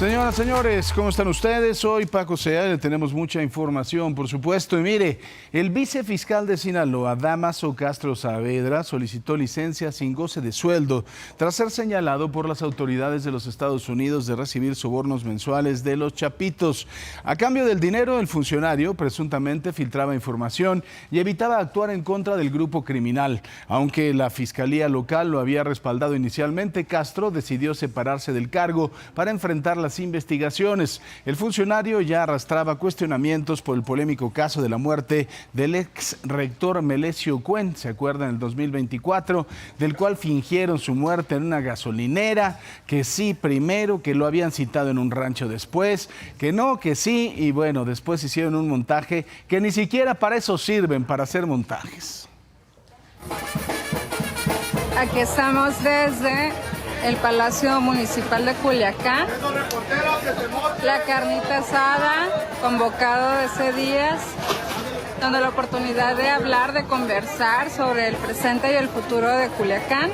Señoras, señores, ¿cómo están ustedes? Soy Paco Sea, le tenemos mucha información, por supuesto. Y mire, el vicefiscal de Sinaloa, Dámaso Castro Saavedra, solicitó licencia sin goce de sueldo tras ser señalado por las autoridades de los Estados Unidos de recibir sobornos mensuales de los chapitos. A cambio del dinero, el funcionario presuntamente filtraba información y evitaba actuar en contra del grupo criminal. Aunque la fiscalía local lo había respaldado inicialmente, Castro decidió separarse del cargo para enfrentar las investigaciones. El funcionario ya arrastraba cuestionamientos por el polémico caso de la muerte del ex rector Melesio Cuen, ¿se acuerdan? En el 2024, del cual fingieron su muerte en una gasolinera, que sí primero, que lo habían citado en un rancho después, que no, que sí, y bueno, después hicieron un montaje que ni siquiera para eso sirven, para hacer montajes. Aquí estamos desde el Palacio Municipal de Culiacán. La carnita asada, convocado de ese día, donde la oportunidad de hablar, de conversar sobre el presente y el futuro de Culiacán.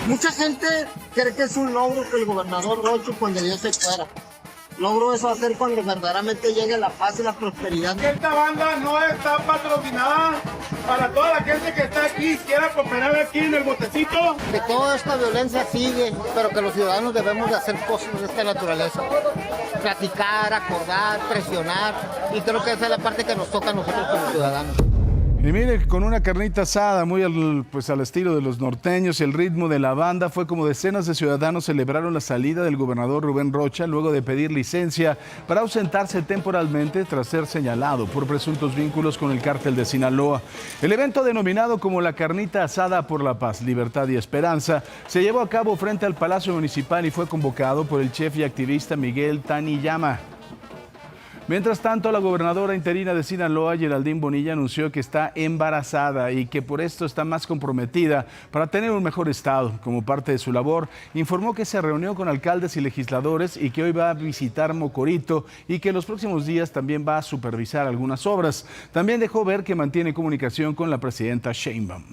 Mucha gente cree que es un logro que el gobernador Rocho cuando ya se fuera. Logro eso hacer cuando verdaderamente llegue la paz y la prosperidad. Esta banda no está patrocinada para toda la gente que está aquí, quiera cooperar aquí en el botecito. Que toda esta violencia sigue, pero que los ciudadanos debemos de hacer cosas de esta naturaleza. Platicar, acordar, presionar, y creo que esa es la parte que nos toca a nosotros como ciudadanos. Y mire, con una carnita asada muy al estilo de los norteños, el ritmo de la banda fue como decenas de ciudadanos celebraron la salida del gobernador Rubén Rocha luego de pedir licencia para ausentarse temporalmente tras ser señalado por presuntos vínculos con el cártel de Sinaloa. El evento denominado como la carnita asada por la paz, libertad y esperanza se llevó a cabo frente al Palacio Municipal y fue convocado por el chef y activista Miguel Taniyama. Mientras tanto, la gobernadora interina de Sinaloa, Geraldine Bonilla, anunció que está embarazada y que por esto está más comprometida para tener un mejor estado. Como parte de su labor, informó que se reunió con alcaldes y legisladores y que hoy va a visitar Mocorito y que en los próximos días también va a supervisar algunas obras. También dejó ver que mantiene comunicación con la presidenta Sheinbaum.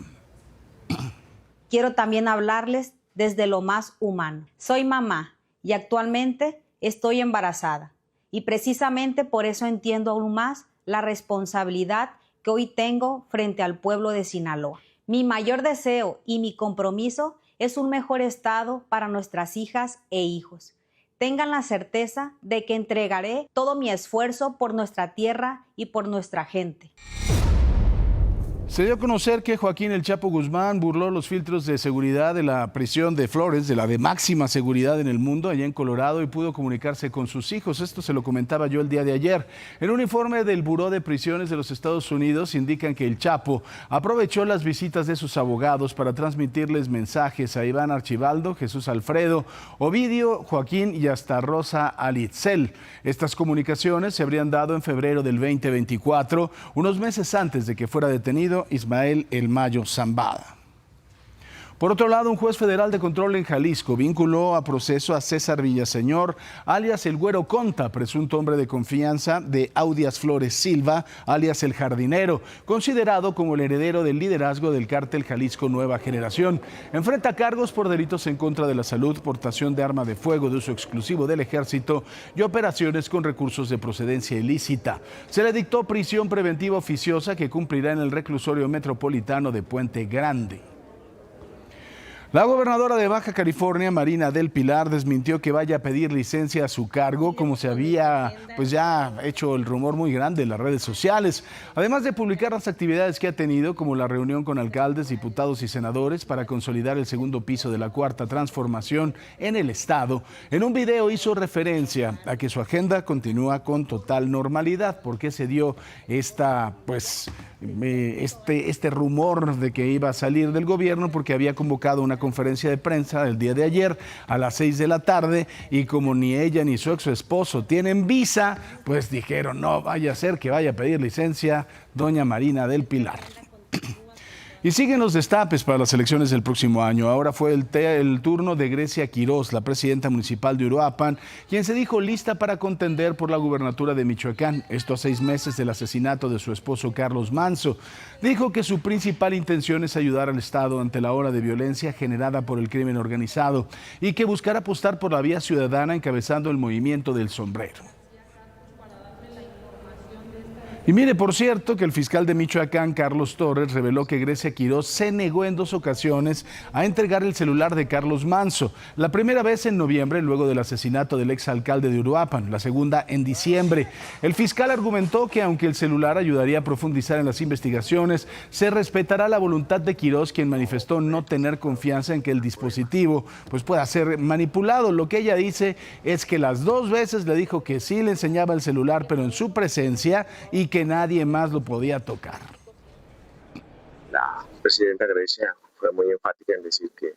Quiero también hablarles desde lo más humano. Soy mamá y actualmente estoy embarazada. Y precisamente por eso entiendo aún más la responsabilidad que hoy tengo frente al pueblo de Sinaloa. Mi mayor deseo y mi compromiso es un mejor estado para nuestras hijas e hijos. Tengan la certeza de que entregaré todo mi esfuerzo por nuestra tierra y por nuestra gente. Se dio a conocer que Joaquín El Chapo Guzmán burló los filtros de seguridad de la prisión de Flores, de la de máxima seguridad en el mundo, allá en Colorado, y pudo comunicarse con sus hijos. Esto se lo comentaba yo el día de ayer. En un informe del Buró de Prisiones de los Estados Unidos indican que El Chapo aprovechó las visitas de sus abogados para transmitirles mensajes a Iván Archibaldo, Jesús Alfredo, Ovidio, Joaquín y hasta Rosa Alitzel. Estas comunicaciones se habrían dado en febrero del 2024, unos meses antes de que fuera detenido Ismael El Mayo Zambada. Por otro lado, un juez federal de control en Jalisco vinculó a proceso a César Villaseñor, alias El Güero Conta, presunto hombre de confianza de Audias Flores Silva, alias El Jardinero, considerado como el heredero del liderazgo del cártel Jalisco Nueva Generación. Enfrenta cargos por delitos en contra de la salud, portación de arma de fuego de uso exclusivo del ejército y operaciones con recursos de procedencia ilícita. Se le dictó prisión preventiva oficiosa que cumplirá en el reclusorio metropolitano de Puente Grande. La gobernadora de Baja California, Marina del Pilar, desmintió que vaya a pedir licencia a su cargo, como se había ya hecho el rumor muy grande en las redes sociales. Además de publicar las actividades que ha tenido, como la reunión con alcaldes, diputados y senadores para consolidar el segundo piso de la Cuarta Transformación en el estado, en un video hizo referencia a que su agenda continúa con total normalidad. ¿Por qué se dio este rumor de que iba a salir del gobierno? Porque había convocado una conferencia de prensa el día de ayer a las 6 de la tarde y como ni ella ni su ex esposo tienen visa, pues dijeron no vaya a ser que vaya a pedir licencia doña Marina del Pilar. Y siguen los destapes para las elecciones del próximo año. Ahora fue el turno de Grecia Quirós, la presidenta municipal de Uruapan, quien se dijo lista para contender por la gubernatura de Michoacán. Esto a 6 meses del asesinato de su esposo Carlos Manso. Dijo que su principal intención es ayudar al Estado ante la ola de violencia generada por el crimen organizado y que buscará apostar por la vía ciudadana encabezando el movimiento del sombrero. Y mire, por cierto, que el fiscal de Michoacán, Carlos Torres, reveló que Grecia Quirós se negó en 2 ocasiones a entregar el celular de Carlos Manso. La primera vez en noviembre, luego del asesinato del exalcalde de Uruapan, la segunda en diciembre. El fiscal argumentó que aunque el celular ayudaría a profundizar en las investigaciones, se respetará la voluntad de Quirós, quien manifestó no tener confianza en que el dispositivo pueda ser manipulado. Lo que ella dice es que las 2 veces le dijo que sí le enseñaba el celular, pero en su presencia, y que nadie más lo podía tocar. La presidenta Grecia fue muy enfática en decir que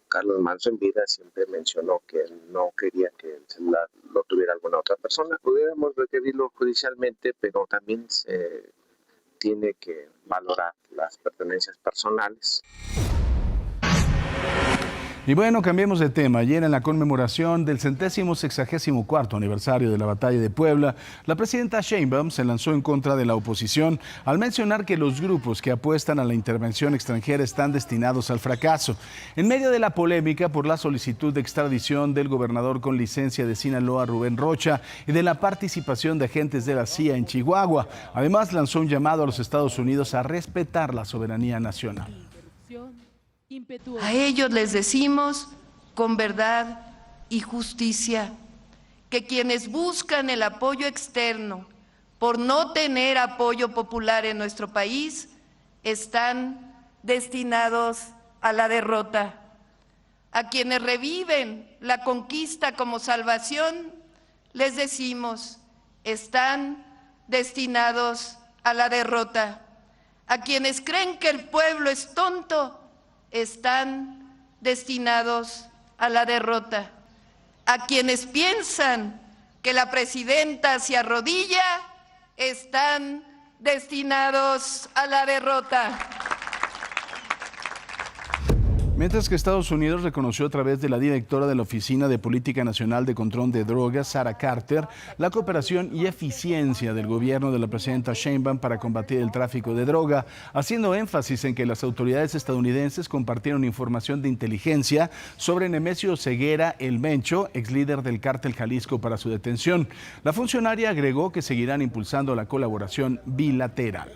Carlos Manso en vida siempre mencionó que él no quería que el celular lo tuviera alguna otra persona. Pudiéramos requerirlo judicialmente, pero también se tiene que valorar las pertenencias personales. Y bueno, cambiemos de tema. Ayer, en la conmemoración del 164º aniversario de la Batalla de Puebla, la presidenta Sheinbaum se lanzó en contra de la oposición al mencionar que los grupos que apuestan a la intervención extranjera están destinados al fracaso. En medio de la polémica por la solicitud de extradición del gobernador con licencia de Sinaloa, Rubén Rocha, y de la participación de agentes de la CIA en Chihuahua, además lanzó un llamado a los Estados Unidos a respetar la soberanía nacional. A ellos les decimos con verdad y justicia que quienes buscan el apoyo externo por no tener apoyo popular en nuestro país están destinados a la derrota. A quienes reviven la conquista como salvación, les decimos, están destinados a la derrota. A quienes creen que el pueblo es tonto, están destinados a la derrota. A quienes piensan que la presidenta se arrodilla, están destinados a la derrota. Mientras que Estados Unidos reconoció a través de la directora de la Oficina de Política Nacional de Control de Drogas, Sarah Carter, la cooperación y eficiencia del gobierno de la presidenta Sheinbaum para combatir el tráfico de droga, haciendo énfasis en que las autoridades estadounidenses compartieron información de inteligencia sobre Nemesio Ceguera El Mencho, ex líder del cártel Jalisco, para su detención. La funcionaria agregó que seguirán impulsando la colaboración bilateral.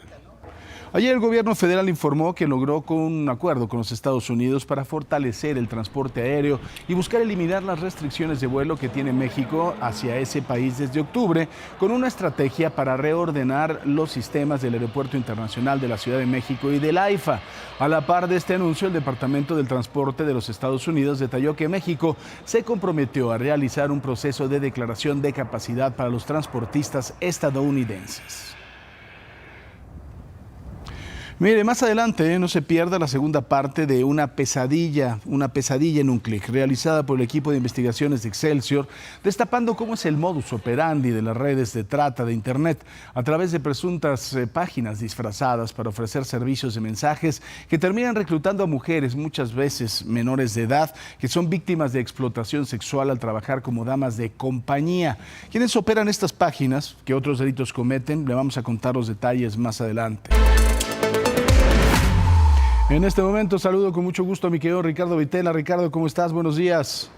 Ayer el gobierno federal informó que logró un acuerdo con los Estados Unidos para fortalecer el transporte aéreo y buscar eliminar las restricciones de vuelo que tiene México hacia ese país desde octubre, con una estrategia para reordenar los sistemas del Aeropuerto Internacional de la Ciudad de México y del AIFA. A la par de este anuncio, el Departamento del Transporte de los Estados Unidos detalló que México se comprometió a realizar un proceso de declaración de capacidad para los transportistas estadounidenses. Mire, más adelante no se pierda la segunda parte de una pesadilla en un clic, realizada por el equipo de investigaciones de Excelsior, destapando cómo es el modus operandi de las redes de trata de Internet a través de presuntas páginas disfrazadas para ofrecer servicios de mensajes que terminan reclutando a mujeres, muchas veces menores de edad, que son víctimas de explotación sexual al trabajar como damas de compañía. Quienes operan estas páginas, que otros delitos cometen, le vamos a contar los detalles más adelante. En este momento saludo con mucho gusto a mi querido Ricardo Vitela. Ricardo, ¿cómo estás? Buenos días.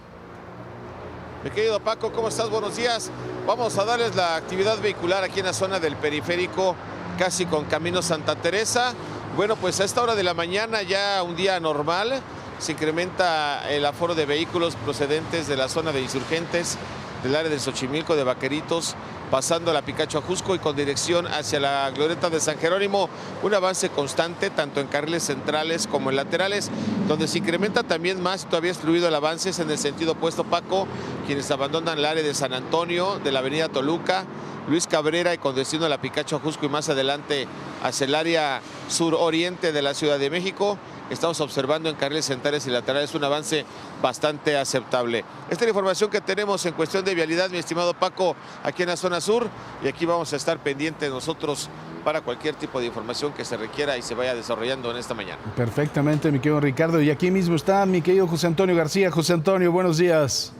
Mi querido Paco, ¿cómo estás? Buenos días. Vamos a darles la actividad vehicular aquí en la zona del periférico, casi con Camino Santa Teresa. Bueno, pues a esta hora de la mañana, ya un día normal, se incrementa el aforo de vehículos procedentes de la zona de Insurgentes, del área de Xochimilco, de Vaqueritos, pasando a la Picacho Ajusco y con dirección hacia la glorieta de San Jerónimo. Un avance constante tanto en carriles centrales como en laterales, donde se incrementa también más, todavía es fluido el avance, es en el sentido opuesto, Paco, quienes abandonan el área de San Antonio, de la avenida Toluca, Luis Cabrera y con destino a la Picacho Ajusco y más adelante hacia el área suroriente de la Ciudad de México. Estamos observando en carriles centrales y laterales un avance bastante aceptable. Esta es la información que tenemos en cuestión de vialidad, mi estimado Paco, aquí en la zona sur, y aquí vamos a estar pendientes nosotros para cualquier tipo de información que se requiera y se vaya desarrollando en esta mañana. Perfectamente, mi querido Ricardo. Y aquí mismo está mi querido José Antonio García. José Antonio, buenos días.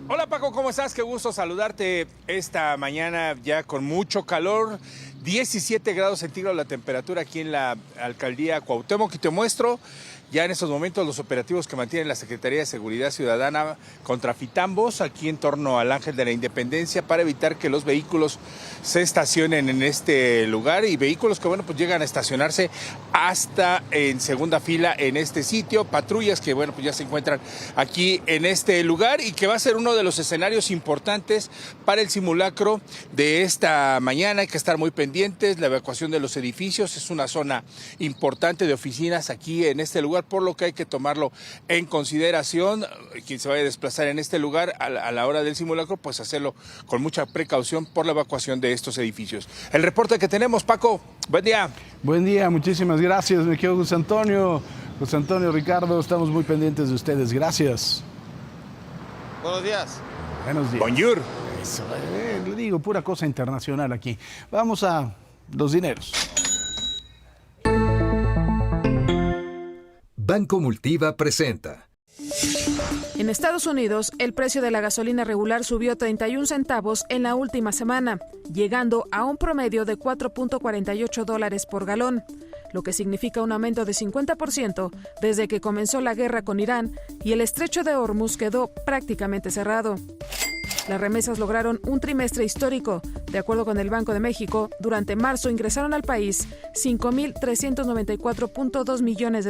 Hola Paco, ¿cómo estás? Qué gusto saludarte esta mañana ya con mucho calor. 17 grados centígrados la temperatura aquí en la alcaldía Cuauhtémoc, y te muestro ya en estos momentos los operativos que mantiene la Secretaría de Seguridad Ciudadana contra Fitambos aquí en torno al Ángel de la Independencia para evitar que los vehículos se estacionen en este lugar, y vehículos que pues llegan a estacionarse hasta en segunda fila en este sitio, patrullas que pues ya se encuentran aquí en este lugar y que va a ser uno de los escenarios importantes para el simulacro de esta mañana. Hay que estar muy pendientes, la evacuación de los edificios, es una zona importante de oficinas aquí en este lugar, por lo que hay que tomarlo en consideración. Quien se vaya a desplazar en este lugar a la hora del simulacro, pues hacerlo con mucha precaución por la evacuación de estos edificios. El reporte que tenemos, Paco, buen día. Buen día, muchísimas gracias, mi querido José Antonio. José Antonio, Ricardo, estamos muy pendientes de ustedes, gracias. Buenos días. Buenos días. Bonjour. Eso, le digo, pura cosa internacional aquí. Vamos a los dineros. Banco Multiva presenta. En Estados Unidos, el precio de la gasolina regular subió 31 centavos en la última semana, llegando a un promedio de $4.48 por galón, lo que significa un aumento de 50% desde que comenzó la guerra con Irán y el estrecho de Hormuz quedó prácticamente cerrado. Las remesas lograron un trimestre histórico. De acuerdo con el Banco de México, durante marzo ingresaron al país $5,394.2 millones,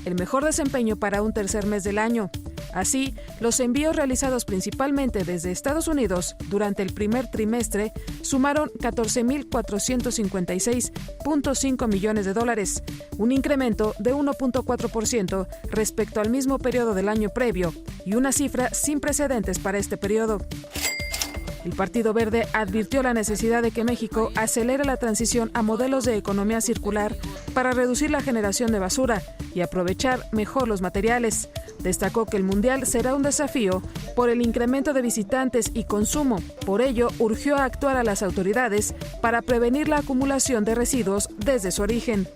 el mejor desempeño para un tercer mes del año. Así, los envíos realizados principalmente desde Estados Unidos durante el primer trimestre sumaron $14,456.5 millones, un incremento de 1.4% respecto al mismo periodo del año previo y una cifra sin precedentes para este periodo. El Partido Verde advirtió la necesidad de que México acelere la transición a modelos de economía circular para reducir la generación de basura y aprovechar mejor los materiales. Destacó que el Mundial será un desafío por el incremento de visitantes y consumo. Por ello, urgió a actuar a las autoridades para prevenir la acumulación de residuos desde su origen.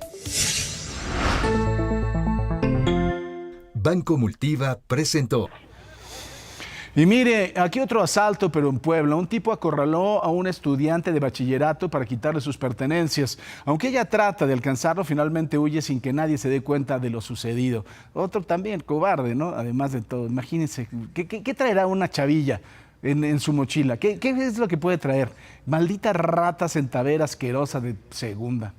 Banco Multiva presentó. Y mire, aquí otro asalto, pero en Puebla. Un tipo acorraló a un estudiante de bachillerato para quitarle sus pertenencias. Aunque ella trata de alcanzarlo, finalmente huye sin que nadie se dé cuenta de lo sucedido. Otro también, cobarde, ¿no? Además de todo, imagínense, ¿qué traerá una chavilla en su mochila? ¿Qué es lo que puede traer? Maldita rata centavera asquerosa de segunda.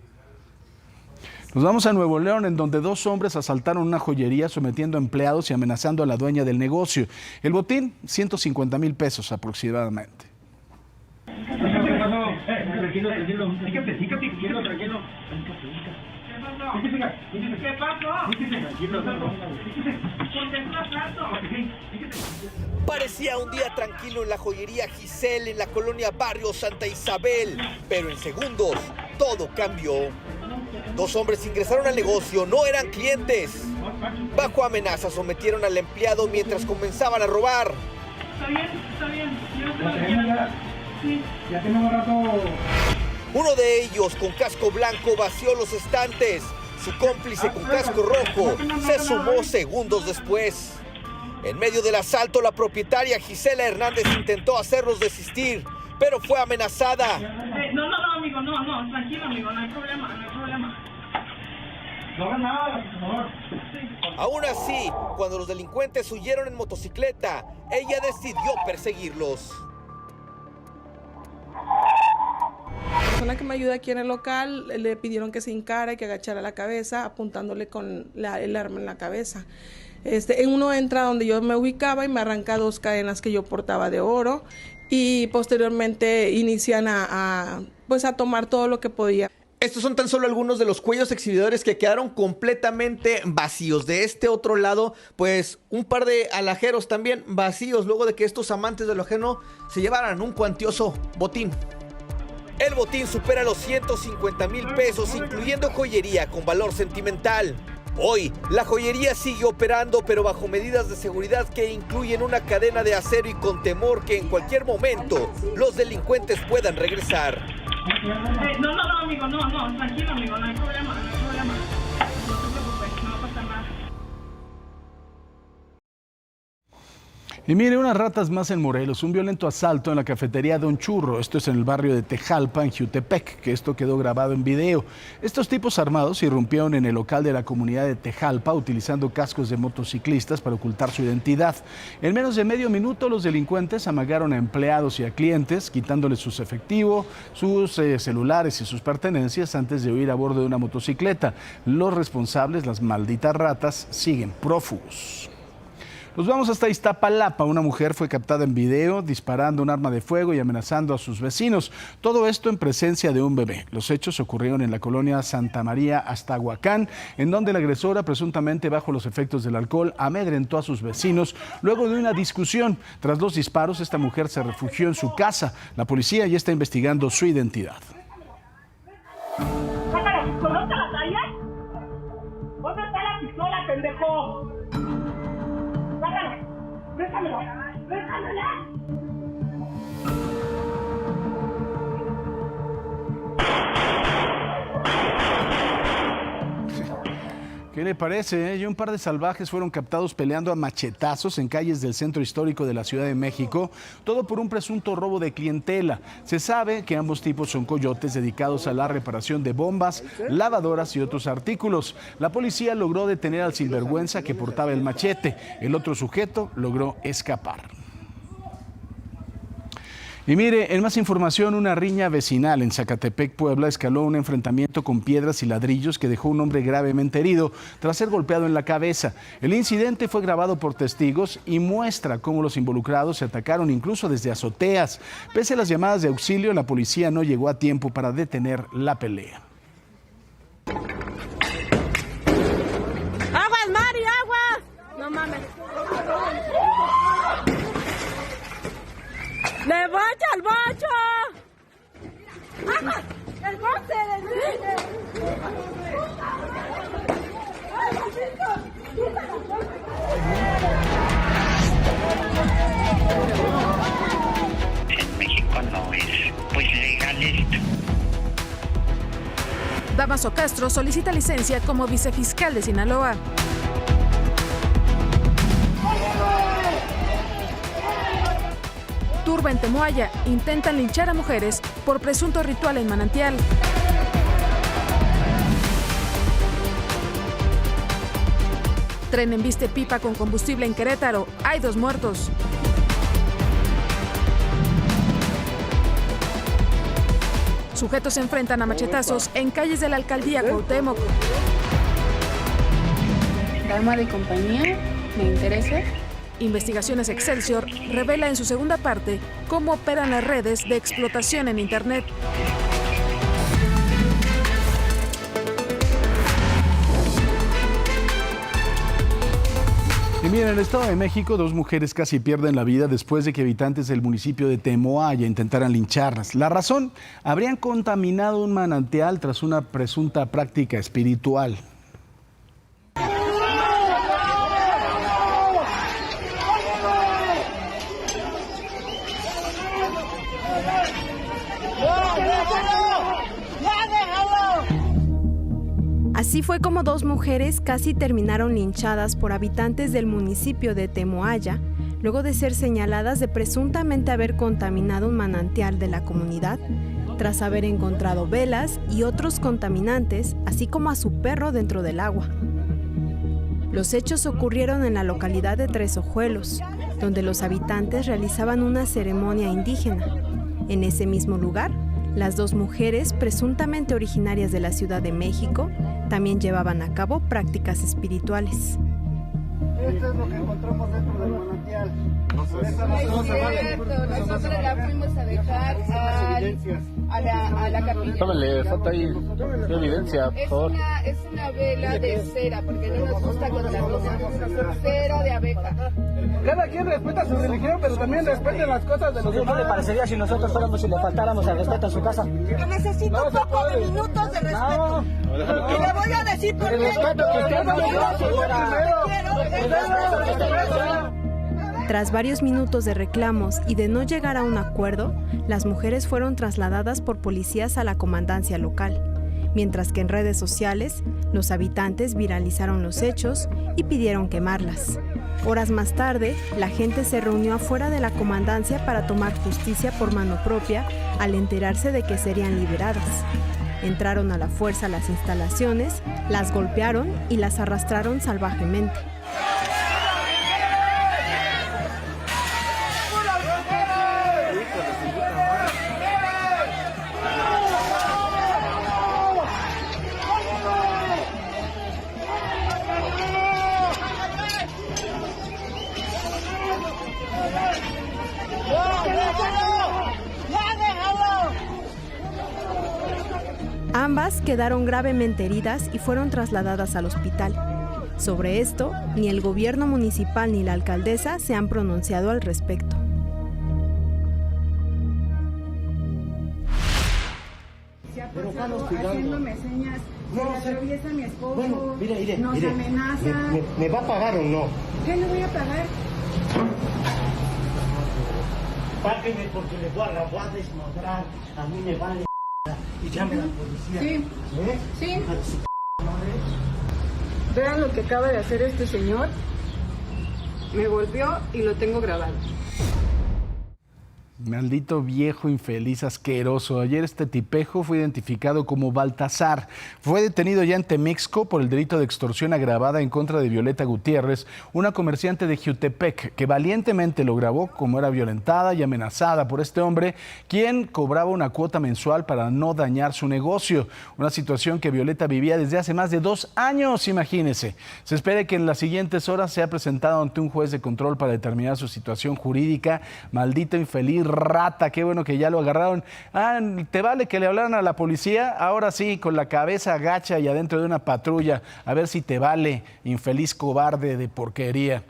Nos vamos a Nuevo León, en donde 2 hombres asaltaron una joyería sometiendo a empleados y amenazando a la dueña del negocio. El botín, 150 mil pesos aproximadamente. Tranquilo. ¿Qué pasó? Parecía un día tranquilo en la joyería Giselle en la colonia Barrio Santa Isabel, pero en segundos todo cambió. 2 hombres ingresaron al negocio, no eran clientes. Bajo amenaza sometieron al empleado mientras comenzaban a robar. Está bien. Sí, ya tenemos rato. Uno de ellos, con casco blanco, vació los estantes. Su cómplice, con casco rojo, se sumó segundos después. En medio del asalto, la propietaria Gisela Hernández intentó hacerlos desistir, pero fue amenazada. No, amigo, no, tranquilo, amigo, no hay problema. No hagas nada, por favor. Aún así, cuando los delincuentes huyeron en motocicleta, ella decidió perseguirlos. La persona que me ayuda aquí en el local le pidieron que se hincara y que agachara la cabeza, apuntándole con el arma en la cabeza. Uno entra donde yo me ubicaba y me arranca 2 cadenas que yo portaba de oro, y posteriormente inician a tomar todo lo que podía. Estos son tan solo algunos de los cuellos exhibidores que quedaron completamente vacíos. De este otro lado, pues un par de alhajeros también vacíos, luego de que estos amantes de lo ajeno se llevaran un cuantioso botín. El botín supera los 150 mil pesos, incluyendo joyería con valor sentimental. Hoy, la joyería sigue operando, pero bajo medidas de seguridad que incluyen una cadena de acero y con temor que en cualquier momento los delincuentes puedan regresar. No, amigo, no, tranquilo, amigo, no hay problema. No se preocupe, no va a pasar nada. Y mire, unas ratas más en Morelos, un violento asalto en la cafetería Don Churro, esto es en el barrio de Tejalpa, en Jiutepec, que esto quedó grabado en video. Estos tipos armados irrumpieron en el local de la comunidad de Tejalpa utilizando cascos de motociclistas para ocultar su identidad. En menos de medio minuto los delincuentes amagaron a empleados y a clientes, quitándoles sus efectivo, sus celulares y sus pertenencias antes de huir a bordo de una motocicleta. Los responsables, las malditas ratas, siguen prófugos. Nos vamos hasta Iztapalapa. Una mujer fue captada en video disparando un arma de fuego y amenazando a sus vecinos. Todo esto en presencia de un bebé. Los hechos ocurrieron en la colonia Santa María Aztahuacán, en donde la agresora, presuntamente bajo los efectos del alcohol, amedrentó a sus vecinos luego de una discusión. Tras los disparos, esta mujer se refugió en su casa. La policía ya está investigando su identidad. ¿Conoce la talla? ¿Dónde está la pistola, pendejo? ¡Déjamelo! ¿Qué le parece? Y un par de salvajes fueron captados peleando a machetazos en calles del centro histórico de la Ciudad de México, todo por un presunto robo de clientela. Se sabe que ambos tipos son coyotes dedicados a la reparación de bombas, lavadoras y otros artículos. La policía logró detener al sinvergüenza que portaba el machete. El otro sujeto logró escapar. Y mire, en más información, una riña vecinal en Zacatepec, Puebla, escaló un enfrentamiento con piedras y ladrillos que dejó un hombre gravemente herido tras ser golpeado en la cabeza. El incidente fue grabado por testigos y muestra cómo los involucrados se atacaron incluso desde azoteas. Pese a las llamadas de auxilio, la policía no llegó a tiempo para detener la pelea. ¡Aguas, Mari, aguas! No mames. ¡Le bocha al bocho! ¡Aguas! ¡El bote! En México no es legal esto. Damaso Castro solicita licencia como vicefiscal de Sinaloa. Turba en Temoaya, intentan linchar a mujeres por presunto ritual en manantial. Tren embiste pipa con combustible en Querétaro, hay 2 muertos. Sujetos se enfrentan a machetazos en calles de la alcaldía Cuauhtémoc. Dama de compañía, me interesa. Investigaciones Excelsior revela en su segunda parte cómo operan las redes de explotación en Internet. Y miren, en el Estado de México, 2 mujeres casi pierden la vida después de que habitantes del municipio de Temoaya intentaran lincharlas. La razón, habrían contaminado un manantial tras una presunta práctica espiritual. Así fue como 2 mujeres casi terminaron linchadas por habitantes del municipio de Temoaya, luego de ser señaladas de presuntamente haber contaminado un manantial de la comunidad, tras haber encontrado velas y otros contaminantes, así como a su perro dentro del agua. Los hechos ocurrieron en la localidad de Tres Ojuelos, donde los habitantes realizaban una ceremonia indígena. En ese mismo lugar, las 2 mujeres, presuntamente originarias de la Ciudad de México, también llevaban a cabo prácticas espirituales. Esto es lo que encontramos dentro del manantial. Nosotros la fuimos a dejar a la capilla. Tómale, falta ahí evidencia, por favor. Es una vela de cera, porque no nos gusta con la rosa, cera de abeja. Cada quien respeta su religión, pero también respeten las cosas de los demás. ¿Qué le parecería si nosotros fuéramos y le faltáramos al respeto a su casa? Que necesito un poco de minutos de respeto. Y le voy a decir por qué. El respeto que usted no dio, señora. Tras varios minutos de reclamos y de no llegar a un acuerdo, las mujeres fueron trasladadas por policías a la comandancia local, mientras que en redes sociales los habitantes viralizaron los hechos y pidieron quemarlas. Horas más tarde, la gente se reunió afuera de la comandancia para tomar justicia por mano propia al enterarse de que serían liberadas. Entraron a la fuerza a las instalaciones, las golpearon y las arrastraron salvajemente. Ambas quedaron gravemente heridas y fueron trasladadas al hospital. Sobre esto, ni el gobierno municipal ni la alcaldesa se han pronunciado al respecto. Se ha pasado haciéndome señas, se le atraviesa a mi esposo, Bueno, mire, nos amenaza. ¿Me va a pagar o no? ¿Qué le voy a pagar? Págueme porque le voy a desmadrar. A mí me vale y llame a la policía. Sí, sí. Vean lo que acaba de hacer este señor. Me golpeó y lo tengo grabado. Maldito viejo infeliz asqueroso. Ayer este tipejo fue identificado como Baltasar. Fue detenido ya en Temixco por el delito de extorsión agravada en contra de Violeta Gutiérrez, una comerciante de Jiutepec, que valientemente lo grabó como era violentada y amenazada por este hombre, quien cobraba una cuota mensual para no dañar su negocio. Una situación que Violeta vivía desde hace más de 2 años, imagínese. Se espera que en las siguientes horas sea presentado ante un juez de control para determinar su situación jurídica. Maldito infeliz rata, qué bueno que ya lo agarraron. ¿Te vale que le hablaran a la policía? Ahora sí, con la cabeza agacha y adentro de una patrulla. A ver si te vale, infeliz cobarde de porquería.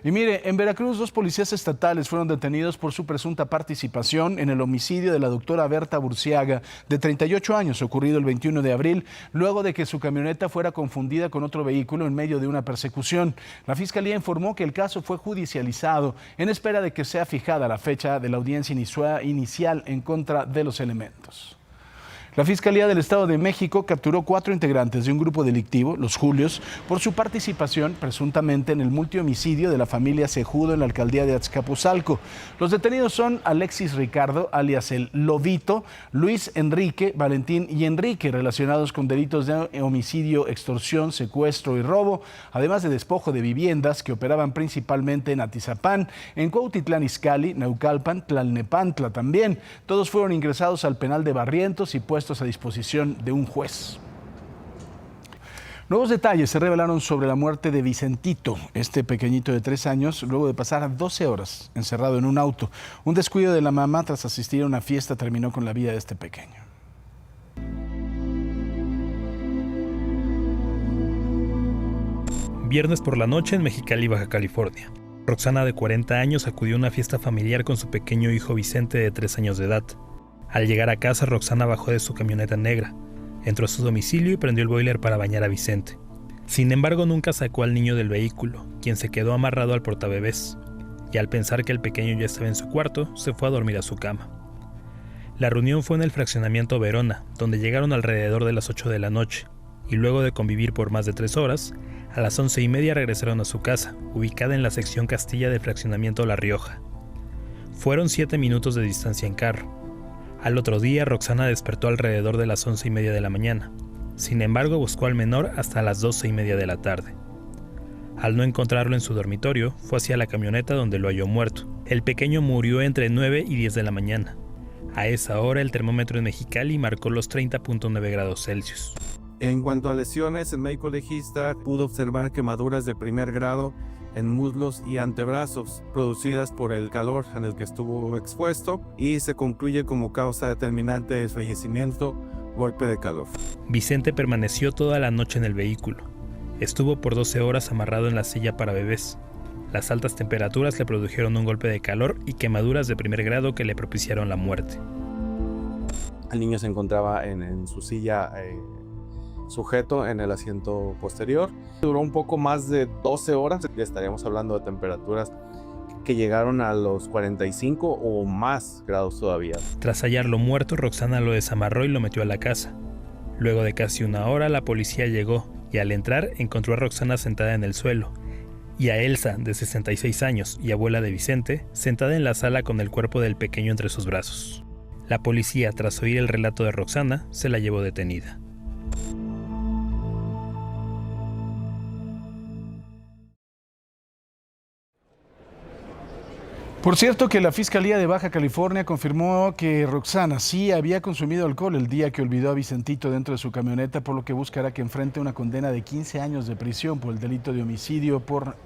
Y mire, en Veracruz 2 policías estatales fueron detenidos por su presunta participación en el homicidio de la doctora Berta Burciaga, de 38 años, ocurrido el 21 de abril, luego de que su camioneta fuera confundida con otro vehículo en medio de una persecución. La Fiscalía informó que el caso fue judicializado en espera de que sea fijada la fecha de la audiencia inicial en contra de los elementos. La Fiscalía del Estado de México capturó 4 integrantes de un grupo delictivo, los Julios, por su participación presuntamente en el multihomicidio de la familia Cejudo en la alcaldía de Azcapotzalco. Los detenidos son Alexis Ricardo, alias el Lobito, Luis Enrique, Valentín y Enrique, relacionados con delitos de homicidio, extorsión, secuestro y robo, además de despojo de viviendas que operaban principalmente en Atizapán, en Cuautitlán Izcalli, Naucalpan, Tlalnepantla también. Todos fueron ingresados al penal de Barrientos y puestos a disposición de un juez. Nuevos detalles se revelaron sobre la muerte de Vicentito, este pequeñito de 3 años, luego de pasar 12 horas encerrado en un auto. Un descuido de la mamá tras asistir a una fiesta terminó con la vida de este pequeño. Viernes por la noche en Mexicali, Baja California. Roxana, de 40 años, acudió a una fiesta familiar con su pequeño hijo Vicente, de 3 años de edad. Al llegar a casa, Roxana bajó de su camioneta negra, entró a su domicilio y prendió el boiler para bañar a Vicente. Sin embargo, nunca sacó al niño del vehículo, quien se quedó amarrado al portabebés, y al pensar que el pequeño ya estaba en su cuarto, se fue a dormir a su cama. La reunión fue en el fraccionamiento Verona, donde llegaron alrededor de las 8 de la noche, y luego de convivir por más de 3 horas, a las 11:30 regresaron a su casa, ubicada en la sección Castilla del fraccionamiento La Rioja. Fueron 7 minutos de distancia en carro. Al otro día, Roxana despertó alrededor de las 11:30 de la mañana. Sin embargo, buscó al menor hasta las 12:30 de la tarde. Al no encontrarlo en su dormitorio, fue hacia la camioneta donde lo halló muerto. El pequeño murió entre 9 y 10 de la mañana. A esa hora, el termómetro en Mexicali marcó los 30.9 grados Celsius. En cuanto a lesiones, el médico legista pudo observar quemaduras de primer grado en muslos y antebrazos producidas por el calor en el que estuvo expuesto, y se concluye como causa determinante de fallecimiento golpe de calor. Vicente permaneció toda la noche en el vehículo. Estuvo por 12 horas amarrado en la silla para bebés. Las altas temperaturas le produjeron un golpe de calor y quemaduras de primer grado que le propiciaron la muerte. El niño se encontraba en su silla sujeto en el asiento posterior. Duró un poco más de 12 horas. Ya estaríamos hablando de temperaturas que llegaron a los 45 o más grados todavía. Tras hallarlo muerto, Roxana lo desamarró y lo metió a la casa. Luego de casi una hora, la policía llegó y al entrar encontró a Roxana sentada en el suelo y a Elsa, de 66 años y abuela de Vicente, sentada en la sala con el cuerpo del pequeño entre sus brazos. La policía, tras oír el relato de Roxana, se la llevó detenida. Por cierto que la Fiscalía de Baja California confirmó que Roxana sí había consumido alcohol el día que olvidó a Vicentito dentro de su camioneta, por lo que buscará que enfrente una condena de 15 años de prisión por el delito de homicidio por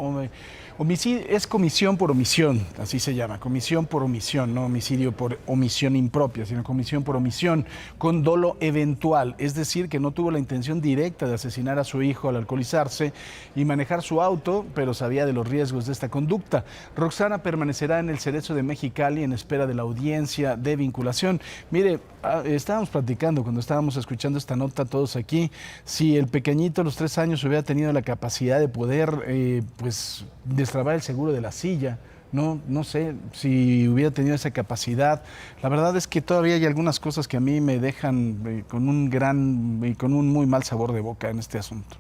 homicidio, es comisión por omisión, así se llama, comisión por omisión, no homicidio por omisión impropia, sino comisión por omisión con dolo eventual, es decir, que no tuvo la intención directa de asesinar a su hijo al alcoholizarse y manejar su auto, pero sabía de los riesgos de esta conducta. Roxana permanecerá en el Cerezo de Mexicali en espera de la audiencia de vinculación. Mire, estábamos platicando cuando estábamos escuchando esta nota todos aquí, si el pequeñito a los 3 años hubiera tenido la capacidad de poder pues destrabar el seguro de la silla, no sé si hubiera tenido esa capacidad. La verdad es que todavía hay algunas cosas que a mí me dejan con un muy mal sabor de boca en este asunto.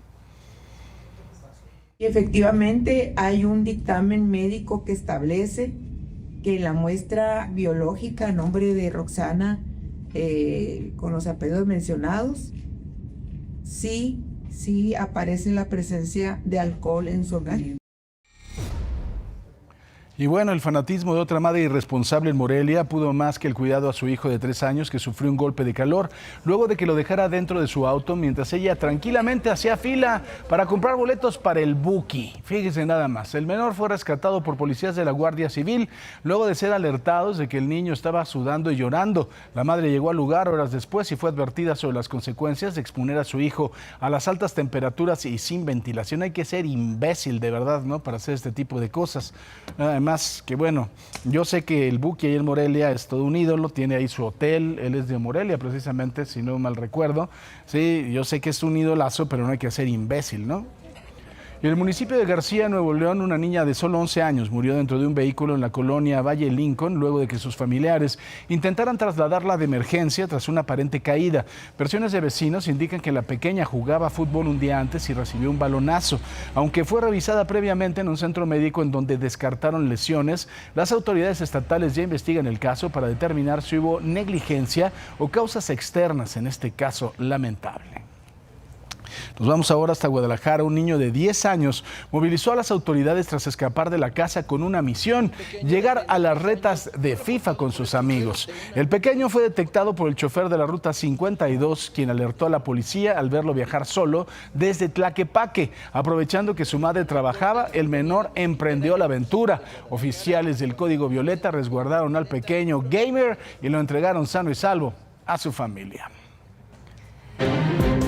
Y efectivamente hay un dictamen médico que establece que la muestra biológica a nombre de Roxana, con los apellidos mencionados, sí aparece la presencia de alcohol en su organismo. Y bueno, el fanatismo de otra madre irresponsable en Morelia pudo más que el cuidado a su hijo de 3 años que sufrió un golpe de calor luego de que lo dejara dentro de su auto mientras ella tranquilamente hacía fila para comprar boletos para el Buki. Fíjese nada más, el menor fue rescatado por policías de la Guardia Civil luego de ser alertados de que el niño estaba sudando y llorando. La madre llegó al lugar horas después y fue advertida sobre las consecuencias de exponer a su hijo a las altas temperaturas y sin ventilación. Hay que ser imbécil de verdad, ¿no?, para hacer este tipo de cosas. Además, que bueno, yo sé que el Buki ahí en Morelia es todo un ídolo, tiene ahí su hotel, él es de Morelia precisamente, si no mal recuerdo. Sí, yo sé que es un idolazo, pero no hay que ser imbécil, ¿no? En el municipio de García, Nuevo León, una niña de solo 11 años murió dentro de un vehículo en la colonia Valle Lincoln luego de que sus familiares intentaran trasladarla de emergencia tras una aparente caída. Versiones de vecinos indican que la pequeña jugaba fútbol un día antes y recibió un balonazo. Aunque fue revisada previamente en un centro médico en donde descartaron lesiones, las autoridades estatales ya investigan el caso para determinar si hubo negligencia o causas externas en este caso lamentable. Nos vamos ahora hasta Guadalajara. Un niño de 10 años movilizó a las autoridades tras escapar de la casa con una misión: llegar a las retas de FIFA con sus amigos. El pequeño fue detectado por el chofer de la Ruta 52, quien alertó a la policía al verlo viajar solo desde Tlaquepaque. Aprovechando que su madre trabajaba, el menor emprendió la aventura. Oficiales del Código Violeta resguardaron al pequeño gamer y lo entregaron sano y salvo a su familia.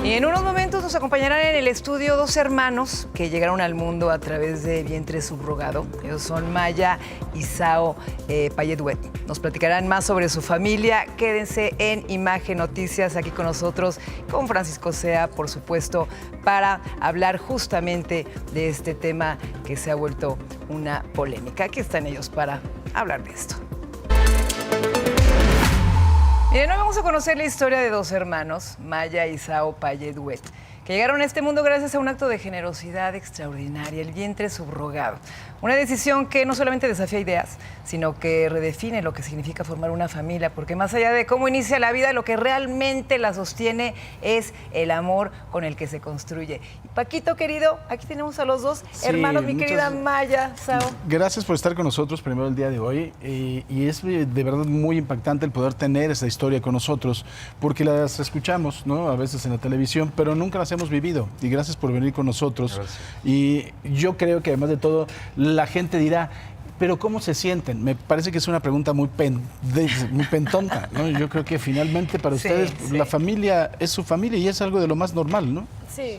Y en unos momentos nos acompañarán en el estudio 2 hermanos que llegaron al mundo a través de vientre subrogado. Ellos son Maya y Sao Payet-Duet. Nos platicarán más sobre su familia. Quédense en Imagen Noticias aquí con nosotros, con Francisco Sea, por supuesto, para hablar justamente de este tema que se ha vuelto una polémica. Aquí están ellos para hablar de esto. Miren, hoy vamos a conocer la historia de 2 hermanos, Maya y Sao Payet-Duet, que llegaron a este mundo gracias a un acto de generosidad extraordinaria, el vientre subrogado. Una decisión que no solamente desafía ideas, sino que redefine lo que significa formar una familia, porque más allá de cómo inicia la vida, lo que realmente la sostiene es el amor con el que se construye. Y Paquito, querido, aquí tenemos a los 2 hermanos, mi querida Maya, Sao. Gracias por estar con nosotros primero el día de hoy, y es de verdad muy impactante el poder tener esta historia con nosotros, porque las escuchamos, ¿no?, a veces en la televisión, pero nunca las hemos vivido, y gracias por venir con nosotros. Gracias. Y yo creo que además de todo, la gente dirá, pero ¿cómo se sienten? Me parece que es una pregunta muy pentonta, ¿no? Yo creo que finalmente para ustedes la familia es su familia y es algo de lo más normal, ¿no? Sí,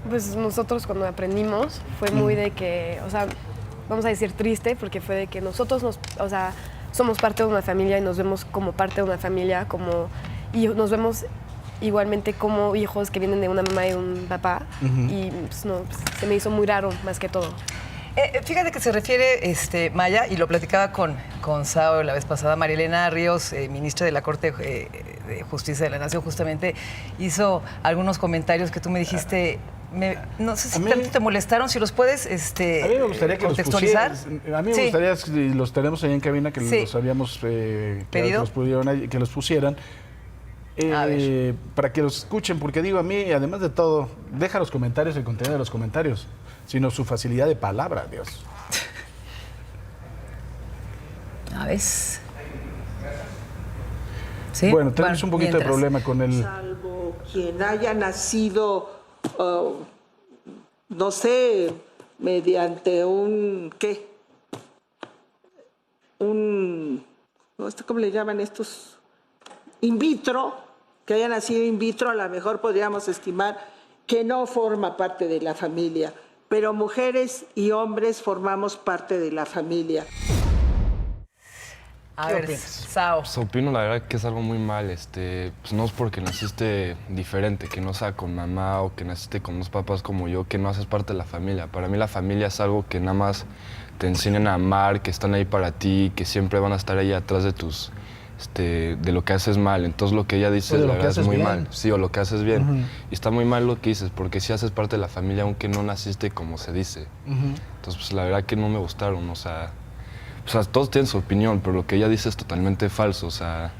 pues nosotros cuando aprendimos fue muy de que, o sea, vamos a decir triste, porque fue de que nosotros somos parte de una familia y nos vemos como parte de una familia, y nos vemos igualmente como hijos que vienen de una mamá y un papá, y pues, se me hizo muy raro más que todo. Fíjate que se refiere, Maya, y lo platicaba con Sao la vez pasada, Marilena Ríos, ministra de la Corte de Justicia de la Nación, justamente hizo algunos comentarios que tú me dijiste, no sé si tanto te molestaron, si los puedes a mí me gustaría que contextualizar. A mí me gustaría, si los tenemos ahí en cabina, que los habíamos pedido, que los pusieran. Para que los escuchen, porque digo, a mí, además de todo, deja los comentarios, el contenido de los comentarios, sino su facilidad de palabra, Dios. A ver. ¿Sí? Bueno, tenemos un poquito de problema con el... Salvo quien haya nacido, no sé, mediante ¿cómo le llaman estos? In vitro, que haya nacido in vitro, a lo mejor podríamos estimar que no forma parte de la familia, pero mujeres y hombres formamos parte de la familia. A ver, Sao. Pues opino la verdad que es algo muy mal, pues no es porque naciste diferente, que no sea con mamá o que naciste con dos papás como yo, que no haces parte de la familia. Para mí la familia es algo que nada más te enseñan a amar, que están ahí para ti, que siempre van a estar ahí atrás de tus... de lo que haces mal. Entonces lo que ella dice la verdad es muy mal. Sí, o lo que haces bien. Y está muy mal lo que dices, porque sí haces parte de la familia aunque no naciste como se dice. Entonces pues la verdad que no me gustaron, o sea, todos tienen su opinión, pero lo que ella dice es totalmente falso, o sea,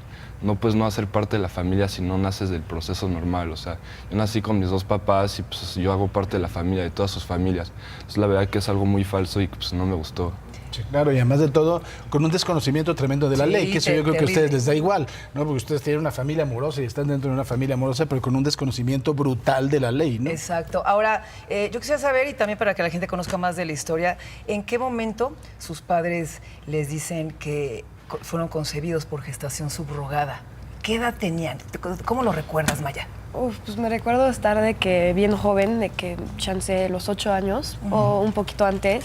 no puedes no hacer parte de la familia si no naces del proceso normal, o sea, yo nací con mis dos papás y pues yo hago parte de la familia, de todas sus familias. Entonces la verdad que es algo muy falso y pues no me gustó. Sí, claro, y además de todo, con un desconocimiento tremendo de la ley, que eso yo creo que a ustedes les da igual, ¿no? Porque ustedes tienen una familia amorosa y están dentro de una familia amorosa, pero con un desconocimiento brutal de la ley, ¿no? Exacto. Ahora, yo quisiera saber, y también para que la gente conozca más de la historia, ¿en qué momento sus padres les dicen que fueron concebidos por gestación subrogada? ¿Qué edad tenían? ¿Cómo lo recuerdas, Maya? Pues me recuerdo estar de que bien joven, de que chance los 8 años o un poquito antes.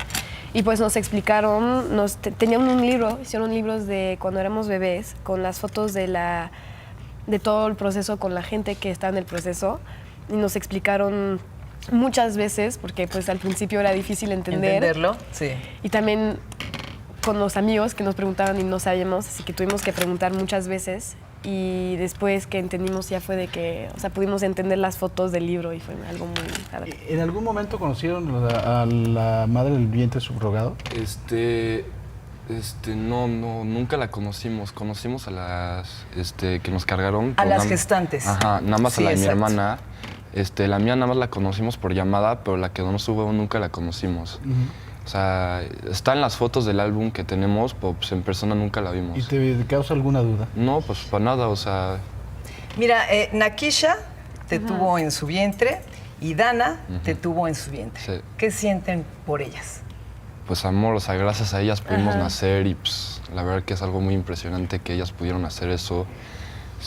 Y pues nos explicaron, tenían un libro, hicieron libros de cuando éramos bebés, con las fotos de todo el proceso, con la gente que está en el proceso. Y nos explicaron muchas veces, porque pues al principio era difícil entenderlo. Sí. Y también con los amigos que nos preguntaban y no sabíamos, así que tuvimos que preguntar muchas veces. Y después que entendimos ya fue de que, o sea, pudimos entender las fotos del libro y fue algo muy padre. ¿En algún momento conocieron a la madre del vientre subrogado? No, nunca la conocimos. Conocimos a las que nos cargaron. A las gestantes. Ajá, nada más sí, a la de mi hermana. La mía nada más la conocimos por llamada, pero la que no nos hubo nunca la conocimos. O sea, está en las fotos del álbum que tenemos, pero pues en persona nunca la vimos. ¿Y te causa alguna duda? No, pues para nada, o sea... Mira, Nakisha te tuvo en su vientre y Dana te tuvo en su vientre. Sí. ¿Qué sienten por ellas? Pues amor, o sea, gracias a ellas pudimos nacer y pues la verdad que es algo muy impresionante que ellas pudieron hacer eso.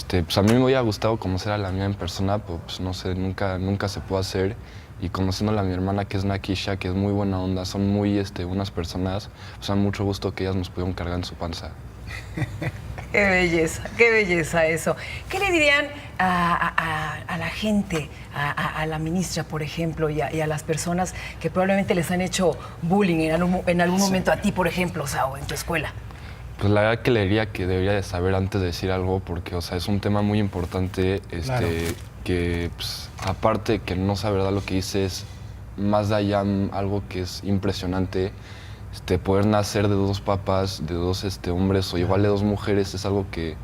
Pues a mí me hubiera gustado conocer a la mía en persona, pero pues no sé, nunca se pudo hacer. Y conociéndola a mi hermana, que es Nakisha, que es muy buena onda, son muy unas personas, o sea, mucho gusto que ellas nos pudieron cargar en su panza. Qué belleza eso. ¿Qué le dirían a la gente, a la ministra, por ejemplo, y a las personas que probablemente les han hecho bullying en algún momento, a ti, por ejemplo, Sao, en tu escuela? Pues la verdad que le diría que debería de saber antes de decir algo, porque, o sea, es un tema muy importante, claro, que pues, aparte que no sabe verdad lo que dice, es más de allá algo que es impresionante. Poder nacer de dos papás, de dos hombres o igual de dos mujeres, es algo que